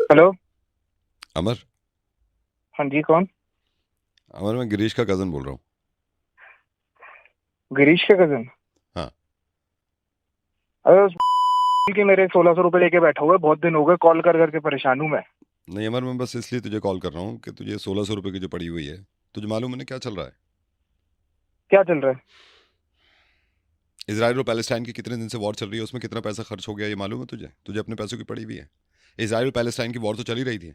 Hello. अमर। हाँ जी, कौन? अमर, मैं गिरीश का कजन बोल रहा हूँ। गिरीश के कजन? हाँ। अरे उस की मेरे 1600 रुपए लेके बैठा हुआ है, बहुत दिन हो गए, कॉल कर करके परेशान हूँ मैं। नहीं अमर, मैं बस इसलिए तुझे कॉल कर रहा हूँ कि तुझे 1600 रुपये की जो पड़ी हुई है, तुझे मालूम है ना क्या चल रहा है? क्या चल रहा है? इसराइल और पैलेस्टाइन की कितने दिन से वॉर चल रही है, उसमें कितना पैसा खर्च हो गया ये मालूम है तुझे? तुझे अपने पैसों की पड़ी हुई है। इसराइल और पैलेस्टाइन की वॉर तो चल ही रही थी।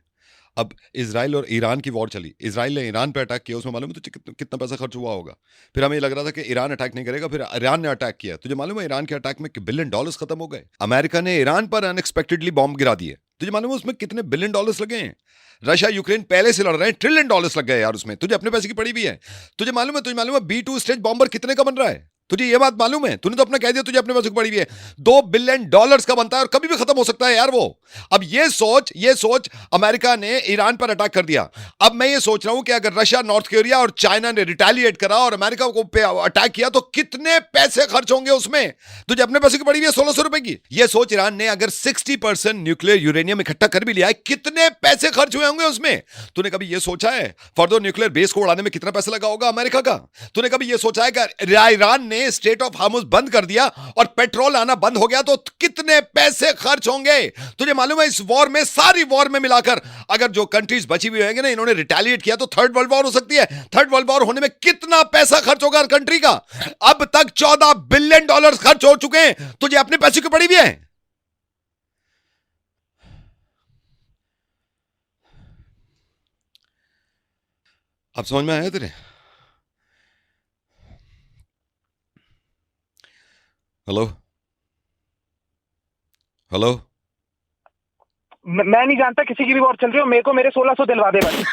अब इसराइल और ईरान की वॉर चली, इसराइल ने ईरान पे अटैक किया, उसमें मालूम है तुझे कितना पैसा खर्च हुआ होगा? फिर हमें ये लग रहा था कि ईरान अटैक नहीं करेगा, फिर ईरान ने अटैक किया। तुझे मालूम है ईरान के अटैक में बिलियन डॉलर्स खत्म हो गए। अमेरिका ने ईरान पर अनएक्सपेक्टेडली बॉम्ब गिरा दिए। तुझे मालूम है उसमें कितने बिलियन डॉलर्स लगे हैं? रशिया यूक्रेन पहले से लड़ रहे हैं, ट्रिलियन डॉलर्स लग गए यार उसमें। तुझे अपने पैसे की पड़ी भी है। तुझे मालूम है B2 स्टेज बॉम्बर कितने का बन रहा है? तुझे ये बात मालूम है? तूने तो अपना कह दिया तुझे अपने पैसे की पड़ी भी है। 2 बिलियन डॉलर्स का बनता है और कभी भी खत्म हो सकता है यार वो। अब ये सोच अमेरिका ने ईरान पर अटैक कर दिया। अब मैं ये सोच रहा हूं कि अगर रशिया, नॉर्थ कोरिया और चाइना ने रिटेलिएट करा और अमेरिका को पे अटैक किया तो कितने पैसे खर्च होंगे उसमें? तुझे अपने पैसे की पड़ी हुई है 1600 रुपए की। ये सोच ईरान ने अगर 60% न्यूक्लियर यूरेनियम इकट्ठा कर भी लिया है, कितने पैसे खर्च हुए होंगे उसमें? तूने कभी ये सोचा है फर्दर न्यूक्लियर बेस को उड़ाने में कितना पैसा लगा होगा अमेरिका का? तूने कभी ये सोचा है कि ईरान ने स्टेट ऑफ हार्मुज बंद कर दिया और पेट्रोल आना बंद हो गया तो कितने पैसे खर्च होंगे? तुझे मालूम है इस वॉर में, सारी वॉर में मिलाकर अगर जो कंट्रीज बची हुई होंगे ना, इन्होंने रिटेलिएट किया तो थर्ड वर्ल्ड वॉर हो सकती है। थर्ड वर्ल्ड वॉर होने में कितना पैसा खर्च होगा हर कंट्री का? अब तक 14 बिलियन डॉलर खर्च हो चुके हैं। तुझे अपने पैसे की पड़ी भी है। अब समझ में आया तेरे? हेलो? हेलो? मैं नहीं जानता किसी की भी वॉर चल रही हो, मेरे को मेरे 1600 दिलवा दे बस।